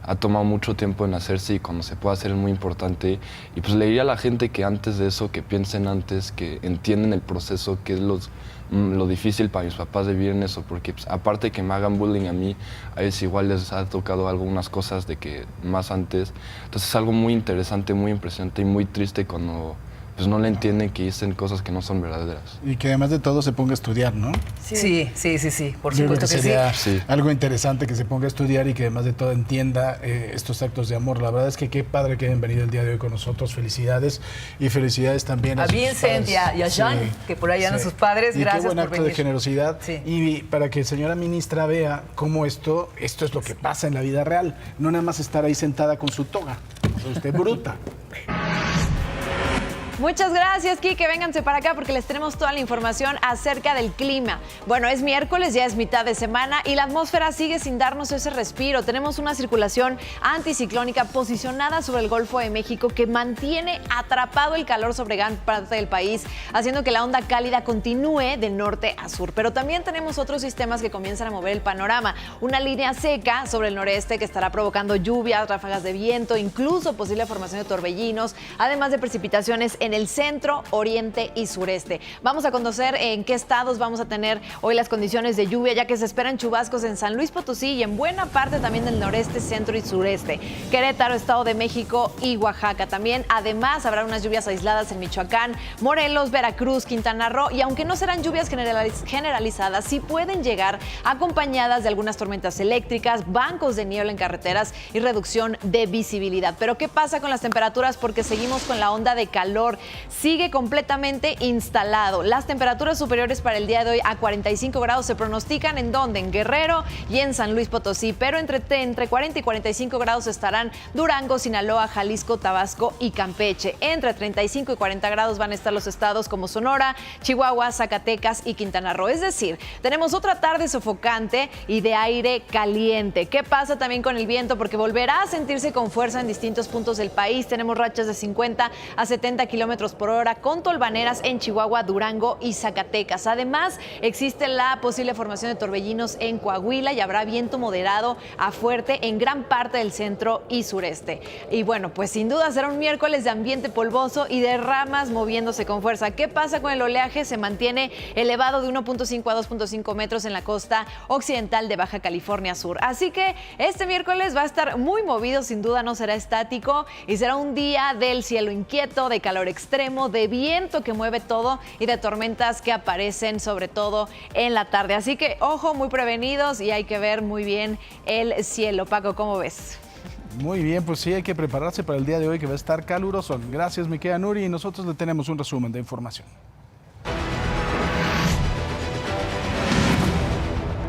ha tomado mucho tiempo en hacerse y cuando se puede hacer es muy importante. Y pues le diría a la gente que antes de eso, que piensen antes, que entienden el proceso, que es lo difícil para mis papás de vivir en eso, porque pues, aparte de que me hagan bullying a mí, a ellos igual les ha tocado algunas cosas de que más antes. Entonces es algo muy interesante, muy impresionante y muy triste cuando pues no le entienden que dicen cosas que no son verdaderas. Y que además de todo se ponga a estudiar, ¿no? Sí, por supuesto que sería algo interesante que se ponga a estudiar y que además de todo entienda estos actos de amor. La verdad es que qué padre que hayan venido el día de hoy con nosotros. Felicidades y felicidades también a Vincent y a Jean, que por allá andan sus padres. Y gracias qué buen acto por venir. De generosidad. Sí. Y para que señora ministra vea cómo esto es lo que pasa en la vida real. No nada más estar ahí sentada con su toga. O sea, usted bruta. Muchas gracias, Kike. Vénganse para acá porque les tenemos toda la información acerca del clima. Bueno, es miércoles, ya es mitad de semana y la atmósfera sigue sin darnos ese respiro. Tenemos una circulación anticiclónica posicionada sobre el Golfo de México que mantiene atrapado el calor sobre gran parte del país, haciendo que la onda cálida continúe de norte a sur. Pero también tenemos otros sistemas que comienzan a mover el panorama. Una línea seca sobre el noreste que estará provocando lluvias, ráfagas de viento, incluso posible formación de torbellinos, además de precipitaciones en el centro, oriente y sureste. Vamos a conocer en qué estados vamos a tener hoy las condiciones de lluvia, ya que se esperan chubascos en San Luis Potosí y en buena parte también del noreste, centro y sureste. Querétaro, Estado de México y Oaxaca también. Además, habrá unas lluvias aisladas en Michoacán, Morelos, Veracruz, Quintana Roo, y aunque no serán lluvias generalizadas, sí pueden llegar acompañadas de algunas tormentas eléctricas, bancos de niebla en carreteras y reducción de visibilidad. Pero ¿qué pasa con las temperaturas? Porque seguimos con la onda de calor. Sigue completamente instalado. Las temperaturas superiores para el día de hoy a 45 grados se pronostican ¿en dónde? En Guerrero y en San Luis Potosí, pero entre 40 y 45 grados estarán Durango, Sinaloa, Jalisco, Tabasco y Campeche. Entre 35 y 40 grados van a estar los estados como Sonora, Chihuahua, Zacatecas y Quintana Roo. Es decir, tenemos otra tarde sofocante y de aire caliente. ¿Qué pasa también con el viento? Porque volverá a sentirse con fuerza en distintos puntos del país. Tenemos rachas de 50 a 70 kilómetros por hora con tolvaneras en Chihuahua, Durango y Zacatecas. Además, existe la posible formación de torbellinos en Coahuila y habrá viento moderado a fuerte en gran parte del centro y sureste. Y bueno, pues sin duda será un miércoles de ambiente polvoso y de ramas moviéndose con fuerza. ¿Qué pasa con el oleaje? Se mantiene elevado de 1.5 a 2.5 metros en la costa occidental de Baja California Sur. Así que este miércoles va a estar muy movido, sin duda no será estático y será un día del cielo inquieto, de calor extremo, de viento que mueve todo y de tormentas que aparecen sobre todo en la tarde. Así que ojo, muy prevenidos y hay que ver muy bien el cielo. Paco, ¿cómo ves? Muy bien, pues sí, hay que prepararse para el día de hoy que va a estar caluroso. Gracias, mi querida Nuri, y nosotros le tenemos un resumen de información.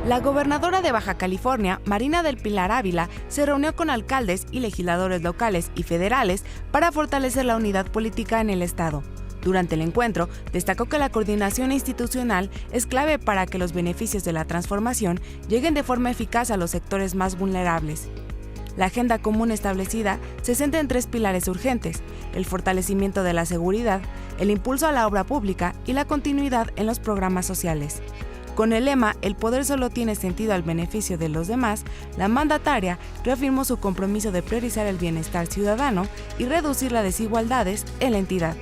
La gobernadora de Baja California, Marina del Pilar Ávila, se reunió con alcaldes y legisladores locales y federales para fortalecer la unidad política en el estado. Durante el encuentro, destacó que la coordinación institucional es clave para que los beneficios de la transformación lleguen de forma eficaz a los sectores más vulnerables. La agenda común establecida se centra en 3 pilares urgentes: el fortalecimiento de la seguridad, el impulso a la obra pública y la continuidad en los programas sociales. Con el lema "El poder solo tiene sentido al beneficio de los demás", la mandataria reafirmó su compromiso de priorizar el bienestar ciudadano y reducir las desigualdades en la entidad.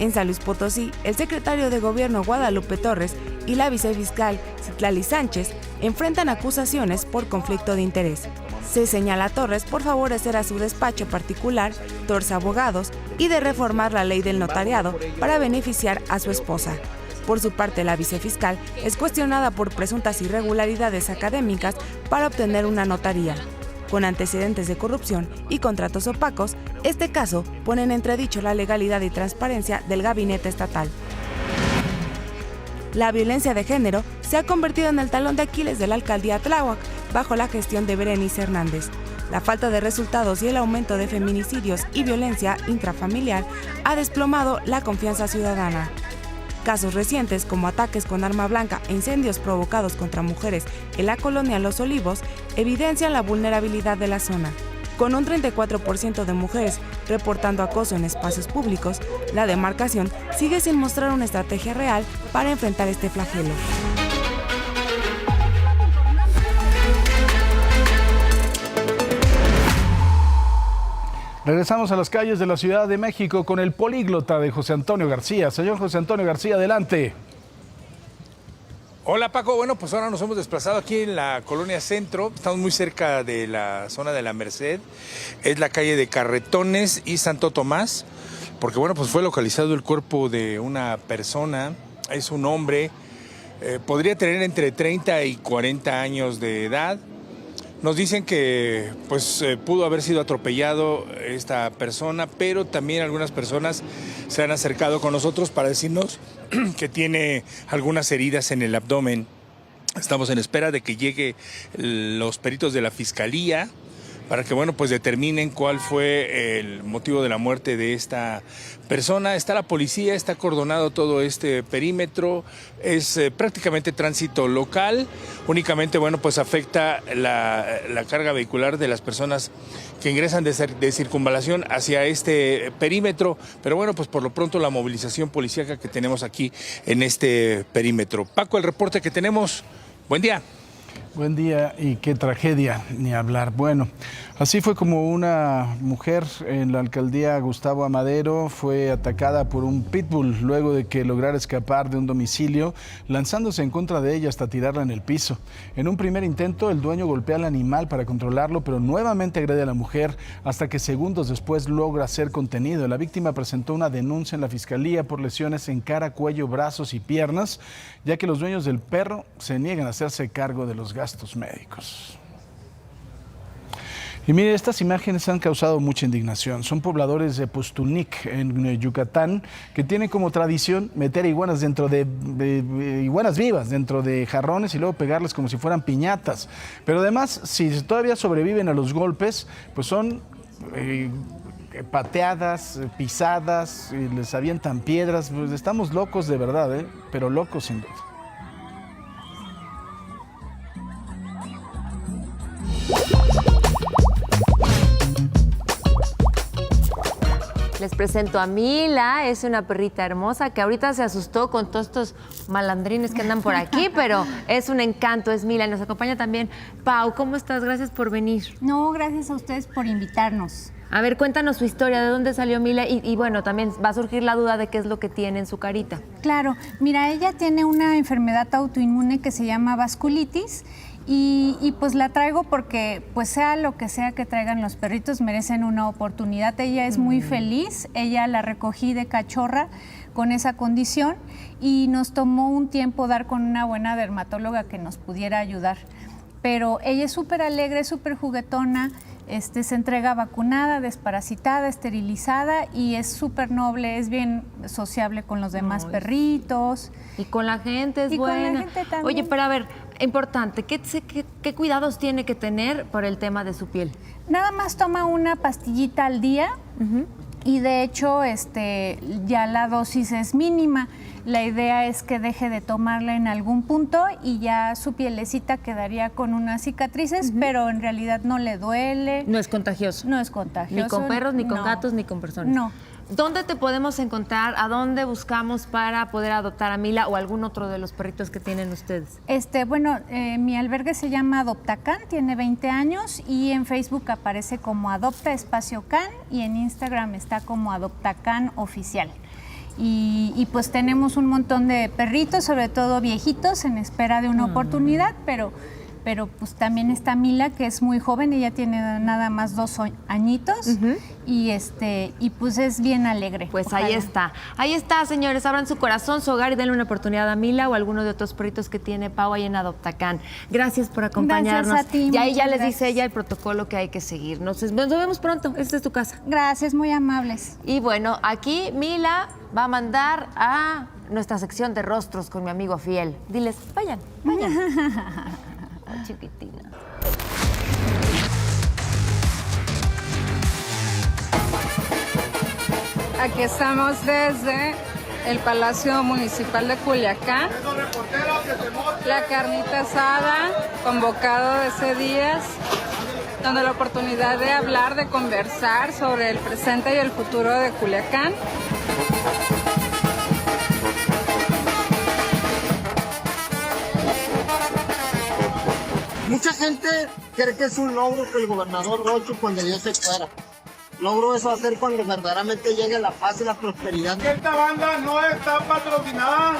En San Luis Potosí, el secretario de Gobierno Guadalupe Torres y la vicefiscal Citlali Sánchez enfrentan acusaciones por conflicto de interés. Se señala a Torres por favorecer a su despacho particular, Torres Abogados, y de reformar la ley del notariado para beneficiar a su esposa. Por su parte, la vicefiscal es cuestionada por presuntas irregularidades académicas para obtener una notaría. Con antecedentes de corrupción y contratos opacos, este caso pone en entredicho la legalidad y transparencia del gabinete estatal. La violencia de género se ha convertido en el talón de Aquiles de la alcaldía Tláhuac bajo la gestión de Berenice Hernández. La falta de resultados y el aumento de feminicidios y violencia intrafamiliar ha desplomado la confianza ciudadana. Casos recientes como ataques con arma blanca e incendios provocados contra mujeres en la colonia Los Olivos evidencian la vulnerabilidad de la zona. Con un 34% de mujeres reportando acoso en espacios públicos, la demarcación sigue sin mostrar una estrategia real para enfrentar este flagelo. Regresamos a las calles de la Ciudad de México con el políglota de José Antonio García. Señor José Antonio García, adelante. Hola Paco, bueno, pues ahora nos hemos desplazado aquí en la Colonia Centro, estamos muy cerca de la zona de la Merced, es la calle de Carretones y Santo Tomás, porque bueno, pues fue localizado el cuerpo de una persona, es un hombre, podría tener entre 30 y 40 años de edad. Nos dicen que pues pudo haber sido atropellado esta persona, pero también algunas personas se han acercado con nosotros para decirnos que tiene algunas heridas en el abdomen. Estamos en espera de que lleguen los peritos de la Fiscalía para que, bueno, pues determinen cuál fue el motivo de la muerte de esta persona. Está la policía, está acordonado todo este perímetro, es prácticamente tránsito local, únicamente, bueno, pues afecta la carga vehicular de las personas que ingresan de circunvalación hacia este perímetro, pero bueno, pues por lo pronto la movilización policíaca que tenemos aquí en este perímetro. Paco, el reporte que tenemos. Buen día. Buen día y qué tragedia, ni hablar. Bueno, así fue como una mujer en la alcaldía Gustavo Amadero fue atacada por un pitbull luego de que lograra escapar de un domicilio, lanzándose en contra de ella hasta tirarla en el piso. En un primer intento, el dueño golpea al animal para controlarlo, pero nuevamente agrede a la mujer hasta que segundos después logra ser contenido. La víctima presentó una denuncia en la fiscalía por lesiones en cara, cuello, brazos y piernas, ya que los dueños del perro se niegan a hacerse cargo de los gastos médicos. Y mire, estas imágenes han causado mucha indignación. Son pobladores de Postulnik, en Yucatán, que tienen como tradición meter iguanas dentro de iguanas vivas, dentro de jarrones y luego pegarles como si fueran piñatas. Pero además, si todavía sobreviven a los golpes, pues son pateadas, pisadas, y les avientan piedras. Pues estamos locos de verdad, pero locos sin duda. Les presento a Mila, es una perrita hermosa que ahorita se asustó con todos estos malandrines que andan por aquí, pero es un encanto, es Mila. Y nos acompaña también Pau. ¿Cómo estás? Gracias por venir. No, gracias a ustedes por invitarnos. A ver, cuéntanos su historia, ¿de dónde salió Mila? Y bueno, también va a surgir la duda de qué es lo que tiene en su carita. Claro, mira, ella tiene una enfermedad autoinmune que se llama vasculitis. Y pues la traigo porque, pues sea lo que sea que traigan los perritos, merecen una oportunidad. Ella es muy feliz, ella la recogí de cachorra con esa condición y nos tomó un tiempo dar con una buena dermatóloga que nos pudiera ayudar. Pero ella es súper alegre, súper juguetona, se entrega vacunada, desparasitada, esterilizada y es súper noble, es bien sociable con los demás perritos. Y con la gente es buena. Con la gente también. Oye, pero a ver, importante, ¿qué cuidados tiene que tener por el tema de su piel? Nada más toma una pastillita al día y de hecho ya la dosis es mínima. La idea es que deje de tomarla en algún punto y ya su pielecita quedaría con unas cicatrices, pero en realidad no le duele. No es contagioso. No es contagioso. Ni con perros, ni con gatos, ni con personas. No. ¿Dónde te podemos encontrar? ¿A dónde buscamos para poder adoptar a Mila o algún otro de los perritos que tienen ustedes? Bueno, mi albergue se llama Adoptacan, tiene 20 años y en Facebook aparece como Adopta Espacio Can y en Instagram está como Adoptacan Oficial. Y pues tenemos un montón de perritos, sobre todo viejitos, en espera de una oportunidad, pero pues también está Mila, que es muy joven, ella tiene nada más 2 añitos y pues es bien alegre. Pues ojalá. Ahí está, señores, abran su corazón, su hogar y denle una oportunidad a Mila o a alguno de otros perritos que tiene Pau ahí en Adoptacan. Gracias por acompañarnos. Gracias a ti. Y ahí ya les gracias. Dice ella el protocolo que hay que seguir. Nos vemos pronto, esta es tu casa. Gracias, muy amables. Y bueno, aquí Mila va a mandar a nuestra sección de rostros con mi amigo fiel. Diles, vayan. Chiquitina. Aquí estamos desde el Palacio Municipal de Culiacán. La carnita asada, convocado desde días, dando la oportunidad de hablar, de conversar sobre el presente y el futuro de Culiacán. Mucha gente cree que es un logro que el gobernador Rocho cuando ya se fuera. Logro eso hacer cuando verdaderamente llegue la paz y la prosperidad. Esta banda no está patrocinada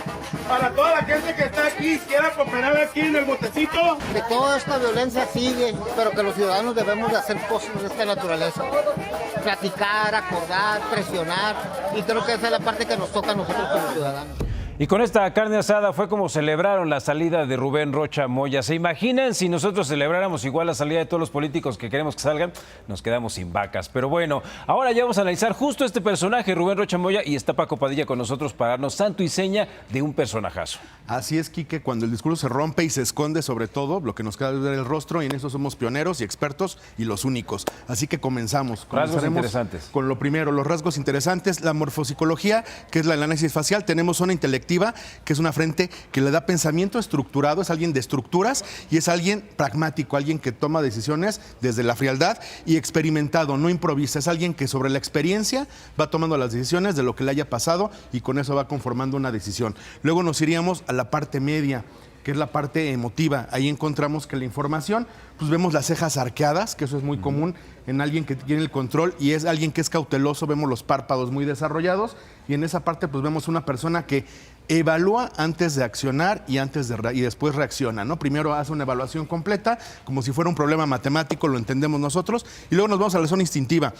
para toda la gente que está aquí, quiera cooperar aquí en el botecito. Que toda esta violencia sigue, pero que los ciudadanos debemos de hacer cosas de esta naturaleza. Platicar, acordar, presionar, y creo que esa es la parte que nos toca a nosotros como ciudadanos. Y con esta carne asada fue como celebraron la salida de Rubén Rocha Moya. ¿Se imaginan si nosotros celebráramos igual la salida de todos los políticos que queremos que salgan? Nos quedamos sin vacas. Pero bueno, ahora ya vamos a analizar justo este personaje, Rubén Rocha Moya, y está Paco Padilla con nosotros para darnos santo y seña de un personajazo. Así es, Quique, cuando el discurso se rompe y se esconde sobre todo, lo que nos queda es ver el rostro, y en eso somos pioneros y expertos y los únicos. Así que comenzamos. Rasgos interesantes. Con lo primero, los rasgos interesantes, la morfopsicología, que es el análisis facial. Tenemos zona intelectiva, que es una frente que le da pensamiento estructurado, es alguien de estructuras y es alguien pragmático, alguien que toma decisiones desde la frialdad y experimentado, no improvisa, es alguien que sobre la experiencia va tomando las decisiones de lo que le haya pasado y con eso va conformando una decisión. Luego nos iríamos a la parte media, que es la parte emotiva. Ahí encontramos que la información, pues vemos las cejas arqueadas, que eso es muy común en alguien que tiene el control y es alguien que es cauteloso, vemos los párpados muy desarrollados y en esa parte pues vemos una persona que evalúa antes de accionar y después reacciona, ¿no? Primero hace una evaluación completa, como si fuera un problema matemático, lo entendemos nosotros, y luego nos vamos a la zona instintiva.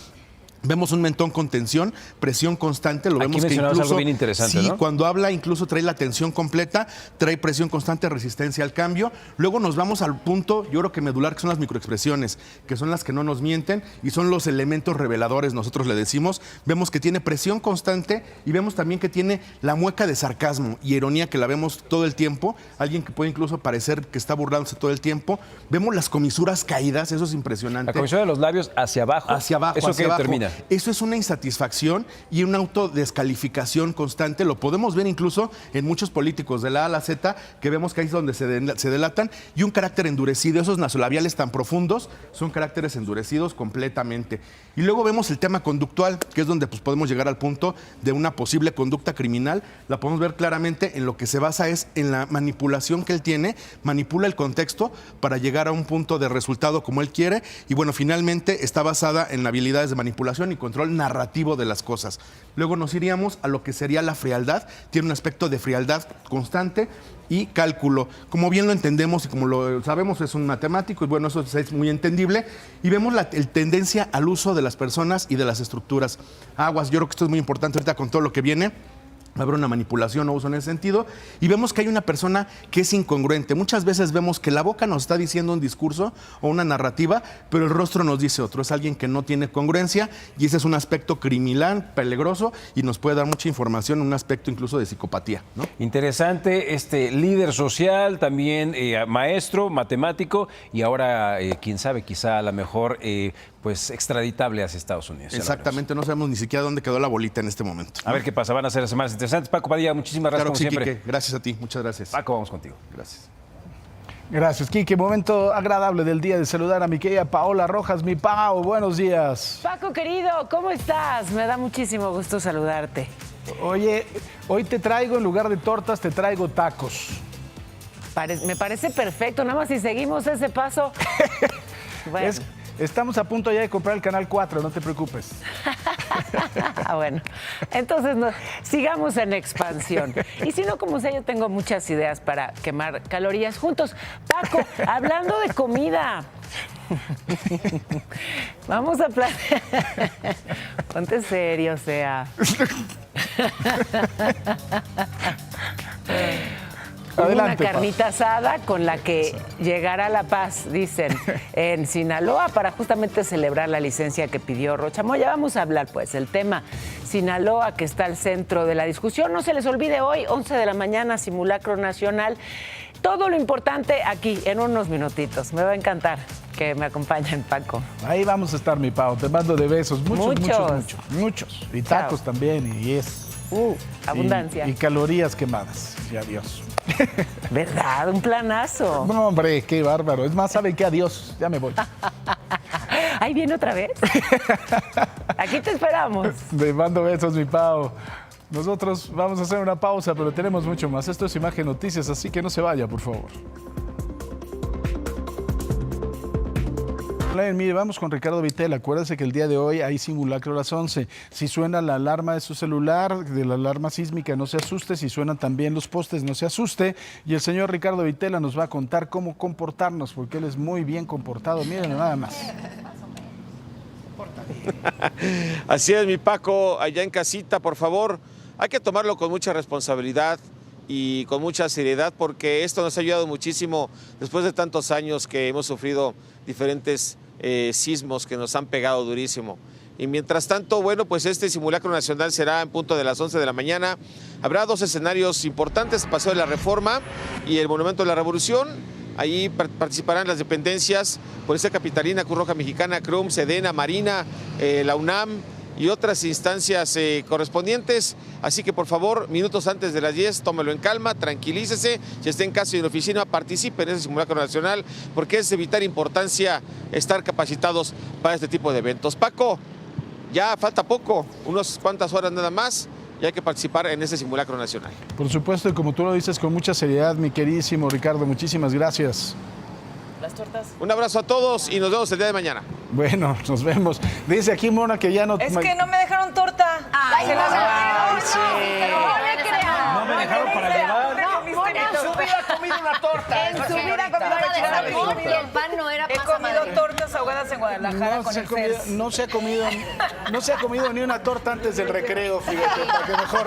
Vemos un mentón con tensión, presión constante, lo vemos que incluso algo bien interesante, sí, ¿no? Cuando habla incluso trae la tensión completa, trae presión constante, resistencia al cambio. Luego nos vamos al punto, yo creo que medular, que son las microexpresiones, que son las que no nos mienten y son los elementos reveladores, nosotros le decimos. Vemos que tiene presión constante y vemos también que tiene la mueca de sarcasmo y ironía, que la vemos todo el tiempo, alguien que puede incluso parecer que está burlándose todo el tiempo. Vemos las comisuras caídas, eso es impresionante. La comisura de los labios hacia abajo. Hacia abajo, ¿Eso hacia qué abajo. determina? Eso es una insatisfacción y una autodescalificación constante. Lo podemos ver incluso en muchos políticos de la A a la Z, que vemos que ahí es donde se delatan, y un carácter endurecido. Esos nasolabiales tan profundos son caracteres endurecidos completamente. Y luego vemos el tema conductual, que es donde pues, podemos llegar al punto de una posible conducta criminal. La podemos ver claramente en lo que se basa es en la manipulación que él tiene, manipula el contexto para llegar a un punto de resultado como él quiere, y bueno, finalmente está basada en habilidades de manipulación y control narrativo de las cosas. Luego nos iríamos a lo que sería la frialdad. Tiene un aspecto de frialdad constante y cálculo. Como bien lo entendemos y como lo sabemos, es un matemático y bueno, eso es muy entendible. Y vemos la tendencia al uso de las personas y de las estructuras. Aguas, yo creo que esto es muy importante ahorita con todo lo que viene. Va a haber una manipulación o uso en ese sentido. Y vemos que hay una persona que es incongruente. Muchas veces vemos que la boca nos está diciendo un discurso o una narrativa, pero el rostro nos dice otro. Es alguien que no tiene congruencia y ese es un aspecto criminal, peligroso y nos puede dar mucha información, un aspecto incluso de psicopatía, ¿no? Interesante, líder social, también maestro, matemático y ahora, quién sabe, quizá a lo mejor pues extraditable hacia Estados Unidos. Exactamente, no sabemos ni siquiera dónde quedó la bolita en este momento. A ver qué pasa, van a ser semanas interesantes. Paco Padilla, muchísimas gracias, claro, como sí, siempre. Quique, gracias a ti, muchas gracias. Paco, vamos contigo. Gracias. Gracias, Quique. Momento agradable del día de saludar a mi querida Paola Rojas. Mi Pao, buenos días. Paco, querido, ¿cómo estás? Me da muchísimo gusto saludarte. Oye, hoy te traigo, en lugar de tortas, te traigo tacos. Me parece perfecto, nada más si seguimos ese paso. Bueno. Estamos a punto ya de comprar el Canal 4, no te preocupes. Bueno, entonces sigamos en expansión. Y si no, como sea, yo tengo muchas ideas para quemar calorías juntos. Paco, hablando de comida, vamos a planear. Ponte serio, sea. Adelante, una carnita asada con la que llegará a La Paz, dicen, en Sinaloa, para justamente celebrar la licencia que pidió Rocha Moya. Vamos a hablar, pues, el tema Sinaloa, que está al centro de la discusión. No se les olvide hoy, 11 de la mañana, simulacro nacional. Todo lo importante aquí, en unos minutitos. Me va a encantar que me acompañen, Paco. Ahí vamos a estar, mi Pau. Te mando de besos. Muchos. Y tacos Chao. También, y abundancia. Y calorías quemadas. Y adiós. ¿Verdad? Un planazo. No, hombre, qué bárbaro. Es más, ¿saben qué? Adiós. Ya me voy. ¿Ahí viene otra vez? Aquí te esperamos. Te mando besos, mi Pau. Nosotros vamos a hacer una pausa, pero tenemos mucho más. Esto es Imagen Noticias, así que no se vaya, por favor. Mire, vamos con Ricardo Vitela. Acuérdense que el día de hoy hay simulacro a las 11. Si suena la alarma de su celular, de la alarma sísmica, no se asuste. Si suenan también los postes, no se asuste. Y el señor Ricardo Vitela nos va a contar cómo comportarnos, porque él es muy bien comportado. Miren nada más. Así es, mi Paco, allá en casita, por favor, hay que tomarlo con mucha responsabilidad. y con mucha seriedad, porque esto nos ha ayudado muchísimo después de tantos años que hemos sufrido diferentes sismos que nos han pegado durísimo. Y mientras tanto, bueno, pues este simulacro nacional será en punto de las 11 de la mañana. Habrá 2 escenarios importantes, el Paseo de la Reforma y el Monumento de la Revolución. Allí participarán las dependencias, Policía Capitalina, Cruz Roja Mexicana, CRUM, Sedena, Marina, la UNAM y otras instancias correspondientes. Así que por favor, minutos antes de las 10, tómelo en calma, tranquilícese. Si está en casa y en oficina, participe en ese simulacro nacional, porque es de vital importancia estar capacitados para este tipo de eventos. Paco, ya falta poco, unas cuantas horas nada más, y hay que participar en ese simulacro nacional. Por supuesto, y como tú lo dices con mucha seriedad, mi queridísimo Ricardo, muchísimas gracias. Las tortas. Un abrazo a todos y nos vemos el día de mañana. Bueno, nos vemos. Dice aquí Mona que ya no... Es que no me dejaron torta. Ay, se las ay, sí. No me dejaron para llevar. En su vida ha comido una torta. En su vida ha comido una torta. Y el pan no era He masa comido madre. tortas ahogadas en Guadalajara con el CERS. No se ha comido ni una torta antes del recreo, fíjate, para que mejor me